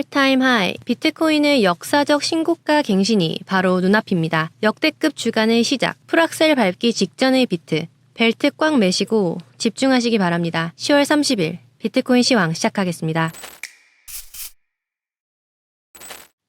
올타임 하이, 비트코인의 역사적 신고가 갱신이 바로 눈앞입니다. 역대급 주간의 시작, 풀악셀 밟기 직전의 비트, 벨트 꽉 매시고 집중하시기 바랍니다. 10월 30일 비트코인 시황 시작하겠습니다.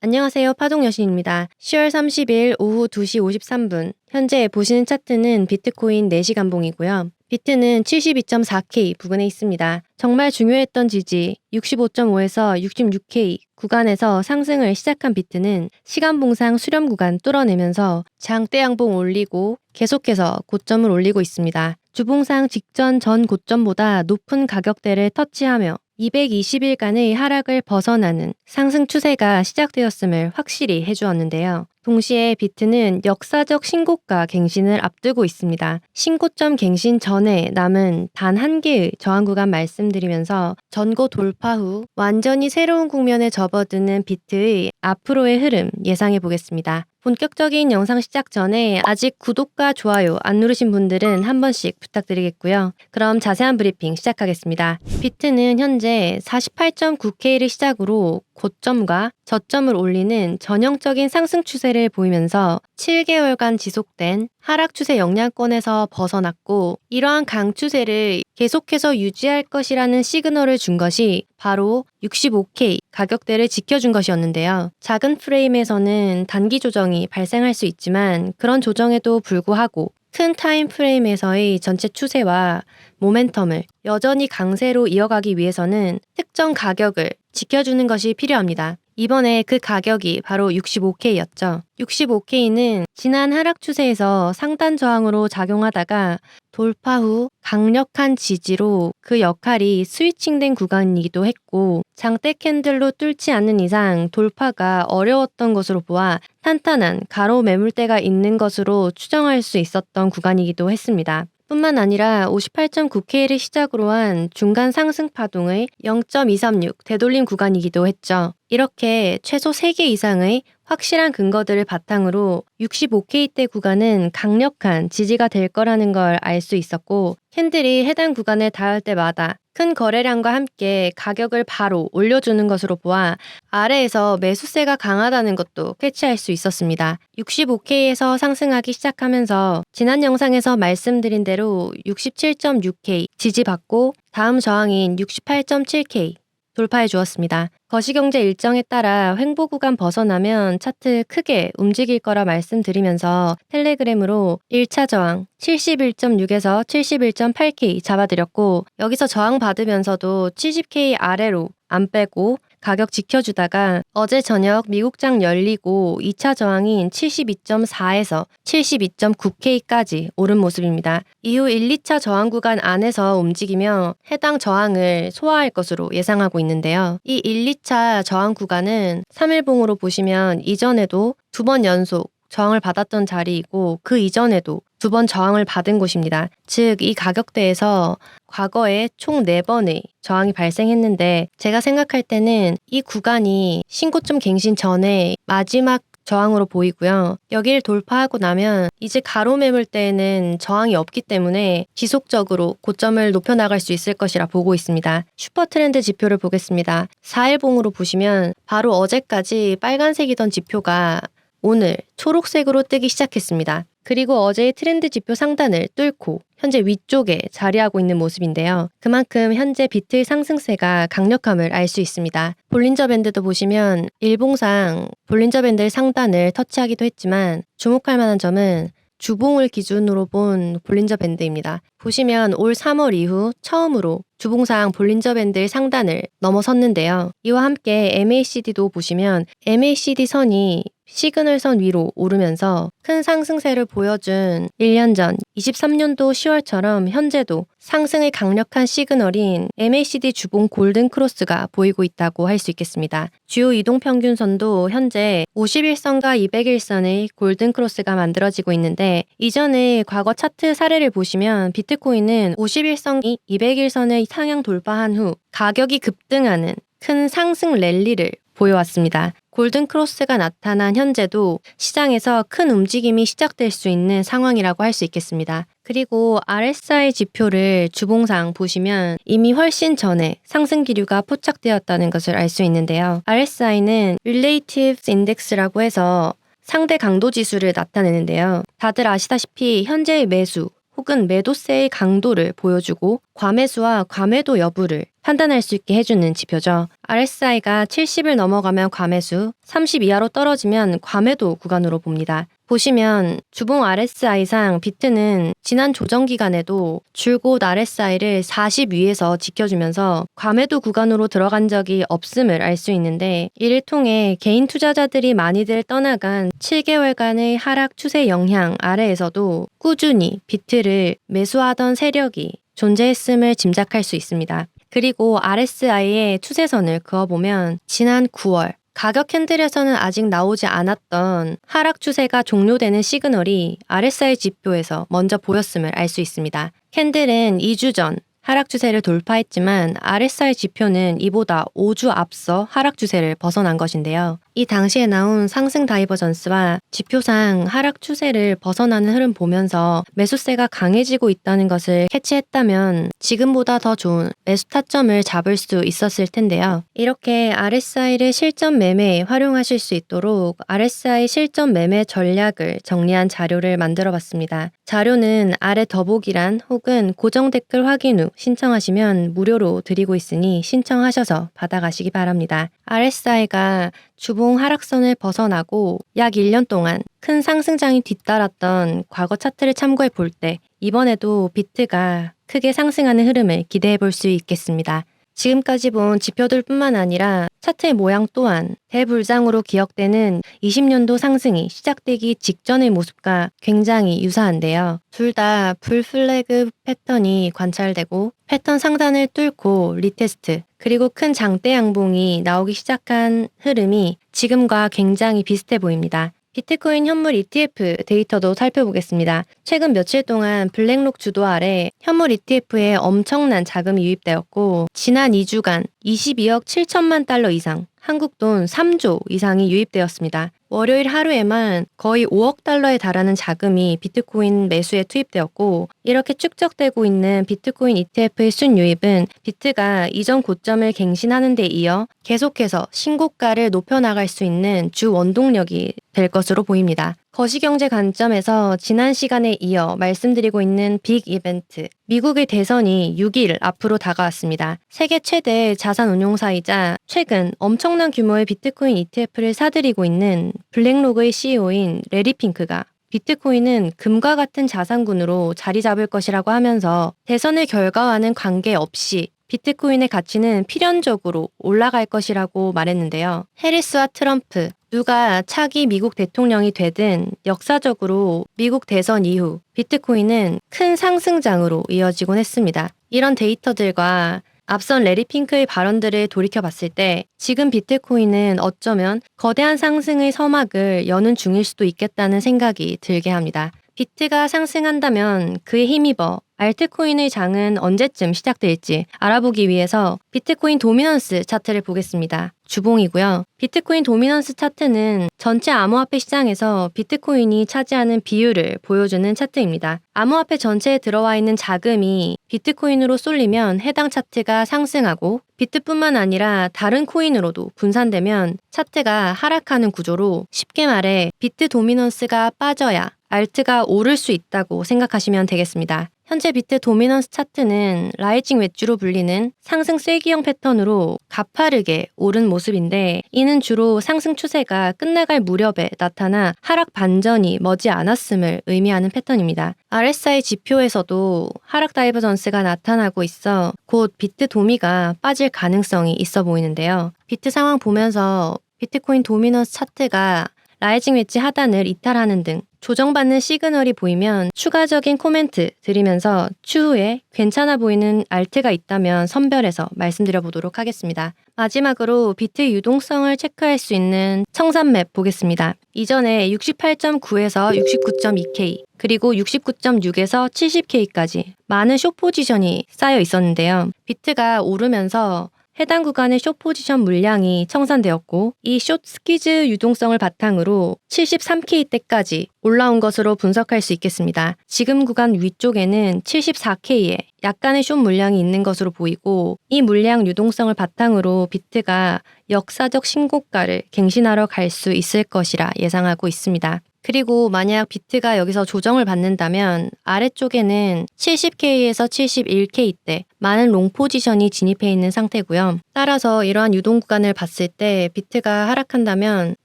안녕하세요. 파동여신입니다. 10월 30일 오후 2시 53분 현재 보시는 차트는 비트코인 4시간봉이고요. 비트는 72.4K 부근에 있습니다. 정말 중요했던 지지 65.5에서 66K 구간에서 상승을 시작한 비트는 시간봉상 수렴 구간 뚫어내면서 장대 양봉 올리고 계속해서 고점을 올리고 있습니다. 주봉상 직전 전 고점보다 높은 가격대를 터치하며 220일간의 하락을 벗어나는 상승 추세가 시작되었음을 확실히 해주었는데요. 동시에 비트는 역사적 신고가 갱신을 앞두고 있습니다. 신고점 갱신 전에 남은 단 한 개의 저항 구간 말씀드리면서 전고 돌파 후 완전히 새로운 국면에 접어드는 비트의 앞으로의 흐름 예상해 보겠습니다. 본격적인 영상 시작 전에 아직 구독과 좋아요 안 누르신 분들은 한 번씩 부탁드리겠고요. 그럼 자세한 브리핑 시작하겠습니다. 비트는 현재 48.9K를 시작으로 고점과 저점을 올리는 전형적인 상승 추세를 보이면서 7개월간 지속된 하락 추세 영향권에서 벗어났고 이러한 강추세를 계속해서 유지할 것이라는 시그널을 준 것이 바로 65K 가격대를 지켜준 것이었는데요. 작은 프레임에서는 단기 조정이 발생할 수 있지만 그런 조정에도 불구하고 큰 타임 프레임에서의 전체 추세와 모멘텀을 여전히 강세로 이어가기 위해서는 특정 가격을 지켜주는 것이 필요합니다. 이번에 그 가격이 바로 65K였죠. 65K는 지난 하락 추세에서 상단 저항으로 작용하다가 돌파 후 강력한 지지로 그 역할이 스위칭된 구간이기도 했고 장대 캔들로 뚫지 않는 이상 돌파가 어려웠던 것으로 보아 탄탄한 가로 매물대가 있는 것으로 추정할 수 있었던 구간이기도 했습니다. 뿐만 아니라 58.9K를 시작으로 한 중간 상승 파동의 0.236 되돌림 구간이기도 했죠. 이렇게 최소 3개 이상의 확실한 근거들을 바탕으로 65K대 구간은 강력한 지지가 될 거라는 걸 알 수 있었고 캔들이 해당 구간에 닿을 때마다 큰 거래량과 함께 가격을 바로 올려주는 것으로 보아 아래에서 매수세가 강하다는 것도 캐치할 수 있었습니다. 65K에서 상승하기 시작하면서 지난 영상에서 말씀드린 대로 67.6K 지지받고 다음 저항인 68.7K 돌파해 주었습니다. 거시경제 일정에 따라 횡보 구간 벗어나면 차트 크게 움직일 거라 말씀드리면서 텔레그램으로 1차 저항 71.6에서 71.8K 잡아드렸고 여기서 저항 받으면서도 70K 아래로 안 빼고 가격 지켜주다가 어제 저녁 미국장 열리고 2차 저항인 72.4에서 72.9K까지 오른 모습입니다. 이후 1, 2차 저항 구간 안에서 움직이며 해당 저항을 소화할 것으로 예상하고 있는데요. 이 1, 2차 저항 구간은 3일봉으로 보시면 이전에도 2번 연속 저항을 받았던 자리이고 그 이전에도 2번 저항을 받은 곳입니다. 즉 이 가격대에서 과거에 총 4번의 저항이 발생했는데 제가 생각할 때는 이 구간이 신고점 갱신 전에 마지막 저항으로 보이고요. 여기를 돌파하고 나면 이제 가로 매물대에는 저항이 없기 때문에 지속적으로 고점을 높여나갈 수 있을 것이라 보고 있습니다. 슈퍼트렌드 지표를 보겠습니다. 4일봉으로 보시면 바로 어제까지 빨간색이던 지표가 오늘 초록색으로 뜨기 시작했습니다. 그리고 어제의 트렌드 지표 상단을 뚫고 현재 위쪽에 자리하고 있는 모습인데요. 그만큼 현재 비트의 상승세가 강력함을 알 수 있습니다. 볼린저 밴드도 보시면 일봉상 볼린저 밴드의 상단을 터치하기도 했지만 주목할 만한 점은 주봉을 기준으로 본 볼린저 밴드입니다. 보시면 올 3월 이후 처음으로 주봉상 볼린저 밴드의 상단을 넘어섰는데요. 이와 함께 MACD도 보시면 MACD 선이 시그널선 위로 오르면서 큰 상승세를 보여준 1년 전 23년도 10월처럼 현재도 상승의 강력한 시그널인 MACD 주봉 골든 크로스가 보이고 있다고 할 수 있겠습니다. 주요 이동평균선도 현재 51선과 200일선의 골든 크로스가 만들어지고 있는데 이전에 과거 차트 사례를 보시면 비트코인은 51선이 200일선의 상향 돌파한 후 가격이 급등하는 큰 상승 랠리를 보여왔습니다. 골든 크로스가 나타난 현재도 시장에서 큰 움직임이 시작될 수 있는 상황이라고 할 수 있겠습니다. 그리고 RSI 지표를 주봉상 보시면 이미 훨씬 전에 상승 기류가 포착되었다는 것을 알 수 있는데요. RSI는 Relative Index라고 해서 상대 강도 지수를 나타내는데요. 다들 아시다시피 현재의 매수 혹은 매도세의 강도를 보여주고 과매수와 과매도 여부를 판단할 수 있게 해주는 지표죠. RSI가 70을 넘어가면 과매수, 30 이하로 떨어지면 과매도 구간으로 봅니다. 보시면 주봉 RSI상 비트는 지난 조정 기간에도 줄곧 RSI를 40 위에서 지켜주면서 과매도 구간으로 들어간 적이 없음을 알 수 있는데, 이를 통해 개인 투자자들이 많이들 떠나간 7개월간의 하락 추세 영향 아래에서도 꾸준히 비트를 매수하던 세력이 존재했음을 짐작할 수 있습니다. 그리고 RSI의 추세선을 그어보면 지난 9월 가격 캔들에서는 아직 나오지 않았던 하락 추세가 종료되는 시그널이 RSI 지표에서 먼저 보였음을 알 수 있습니다. 캔들은 2주 전 하락 추세를 돌파했지만 RSI 지표는 이보다 5주 앞서 하락 추세를 벗어난 것인데요. 이 당시에 나온 상승 다이버전스와 지표상 하락 추세를 벗어나는 흐름 보면서 매수세가 강해지고 있다는 것을 캐치했다면 지금보다 더 좋은 매수 타점을 잡을 수 있었을 텐데요. 이렇게 RSI를 실전 매매에 활용하실 수 있도록 RSI 실전 매매 전략을 정리한 자료를 만들어 봤습니다. 자료는 아래 더보기란 혹은 고정 댓글 확인 후 신청하시면 무료로 드리고 있으니 신청하셔서 받아가시기 바랍니다. RSI가 주봉 하락선을 벗어나고 약 1년 동안 큰 상승장이 뒤따랐던 과거 차트를 참고해 볼 때 이번에도 비트가 크게 상승하는 흐름을 기대해 볼 수 있겠습니다. 지금까지 본 지표들뿐만 아니라 차트의 모양 또한 대불장으로 기억되는 20년도 상승이 시작되기 직전의 모습과 굉장히 유사한데요. 둘 다 불플래그 패턴이 관찰되고 패턴 상단을 뚫고 리테스트 그리고 큰 장대 양봉이 나오기 시작한 흐름이 지금과 굉장히 비슷해 보입니다. 비트코인 현물 ETF 데이터도 살펴보겠습니다. 최근 며칠 동안 블랙록 주도 아래 현물 ETF에 엄청난 자금이 유입되었고 지난 2주간 22억 7천만 달러 이상, 한국 돈 3조 이상이 유입되었습니다. 월요일 하루에만 거의 5억 달러에 달하는 자금이 비트코인 매수에 투입되었고, 이렇게 축적되고 있는 비트코인 ETF의 순유입은 비트가 이전 고점을 갱신하는 데 이어 계속해서 신고가를 높여나갈 수 있는 주 원동력이 될 것으로 보입니다. 거시경제 관점에서 지난 시간에 이어 말씀드리고 있는 빅 이벤트, 미국의 대선이 6일 앞으로 다가왔습니다. 세계 최대 자산 운용사이자 최근 엄청난 규모의 비트코인 ETF를 사들이고 있는 블랙록의 CEO인 레리 핑크가 비트코인은 금과 같은 자산군으로 자리 잡을 것이라고 하면서 대선의 결과와는 관계없이 비트코인의 가치는 필연적으로 올라갈 것이라고 말했는데요. 해리스와 트럼프, 누가 차기 미국 대통령이 되든 역사적으로 미국 대선 이후 비트코인은 큰 상승장으로 이어지곤 했습니다. 이런 데이터들과 앞선 레리 핑크의 발언들을 돌이켜봤을 때 지금 비트코인은 어쩌면 거대한 상승의 서막을 여는 중일 수도 있겠다는 생각이 들게 합니다. 비트가 상승한다면 그에 힘입어 알트코인의 장은 언제쯤 시작될지 알아보기 위해서 비트코인 도미넌스 차트를 보겠습니다. 주봉이고요. 비트코인 도미넌스 차트는 전체 암호화폐 시장에서 비트코인이 차지하는 비율을 보여주는 차트입니다. 암호화폐 전체에 들어와 있는 자금이 비트코인으로 쏠리면 해당 차트가 상승하고 비트뿐만 아니라 다른 코인으로도 분산되면 차트가 하락하는 구조로 쉽게 말해 비트 도미넌스가 빠져야 알트가 오를 수 있다고 생각하시면 되겠습니다. 현재 비트 도미넌스 차트는 라이징 웨지로 불리는 상승 쐐기형 패턴으로 가파르게 오른 모습인데, 이는 주로 상승 추세가 끝나갈 무렵에 나타나 하락 반전이 머지 않았음을 의미하는 패턴입니다. RSI 지표에서도 하락 다이버전스가 나타나고 있어 곧 비트 도미가 빠질 가능성이 있어 보이는데요. 비트 상황 보면서 비트코인 도미넌스 차트가 라이징 웨지 하단을 이탈하는 등 조정받는 시그널이 보이면 추가적인 코멘트 드리면서 추후에 괜찮아 보이는 알트가 있다면 선별해서 말씀드려 보도록 하겠습니다. 마지막으로 비트 유동성을 체크할 수 있는 청산맵 보겠습니다. 이전에 68.9에서 69.2K 그리고 69.6에서 70K까지 많은 숏 포지션이 쌓여 있었는데요. 비트가 오르면서 해당 구간의 숏 포지션 물량이 청산되었고 이 숏 스퀴즈 유동성을 바탕으로 73K대까지 올라온 것으로 분석할 수 있겠습니다. 지금 구간 위쪽에는 74K에 약간의 숏 물량이 있는 것으로 보이고 이 물량 유동성을 바탕으로 비트가 역사적 신고가를 갱신하러 갈 수 있을 것이라 예상하고 있습니다. 그리고 만약 비트가 여기서 조정을 받는다면 아래쪽에는 70K에서 71K대 많은 롱 포지션이 진입해 있는 상태고요. 따라서 이러한 유동 구간을 봤을 때 비트가 하락한다면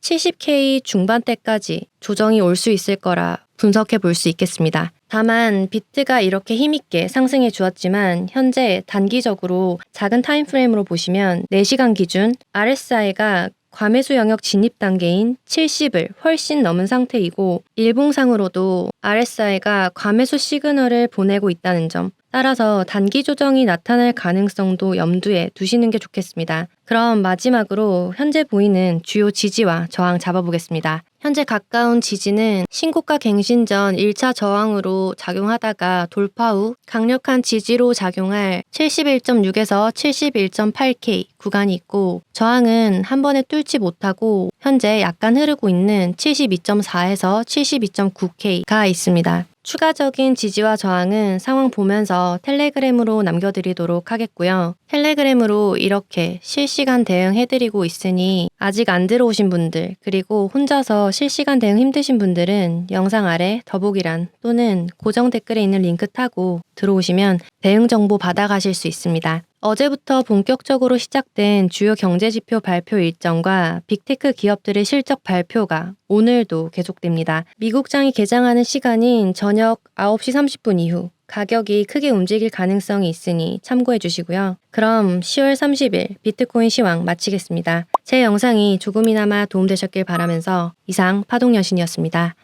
70K 중반대까지 조정이 올 수 있을 거라 분석해 볼 수 있겠습니다. 다만 비트가 이렇게 힘있게 상승해 주었지만 현재 단기적으로 작은 타임프레임으로 보시면 4시간 기준 RSI가 과매수 영역 진입 단계인 70을 훨씬 넘은 상태이고 일봉상으로도 RSI가 과매수 시그널을 보내고 있다는 점, 따라서 단기 조정이 나타날 가능성도 염두에 두시는 게 좋겠습니다. 그럼 마지막으로 현재 보이는 주요 지지와 저항 잡아보겠습니다. 현재 가까운 지지는 신고가 갱신 전 1차 저항으로 작용하다가 돌파 후 강력한 지지로 작용할 71.6에서 71.8K 구간이 있고 저항은 한 번에 뚫지 못하고 현재 약간 흐르고 있는 72.4에서 72.9K가 있습니다. 추가적인 지지와 저항은 상황 보면서 텔레그램으로 남겨드리도록 하겠고요. 텔레그램으로 이렇게 실시간 대응해드리고 있으니 아직 안 들어오신 분들 그리고 혼자서 실시간 대응 힘드신 분들은 영상 아래 더보기란 또는 고정 댓글에 있는 링크 타고 들어오시면 대응 정보 받아가실 수 있습니다. 어제부터 본격적으로 시작된 주요 경제지표 발표 일정과 빅테크 기업들의 실적 발표가 오늘도 계속됩니다. 미국장이 개장하는 시간인 저녁 9시 30분 이후 가격이 크게 움직일 가능성이 있으니 참고해 주시고요. 그럼 10월 30일 비트코인 시황 마치겠습니다. 제 영상이 조금이나마 도움되셨길 바라면서 이상 파동여신이었습니다.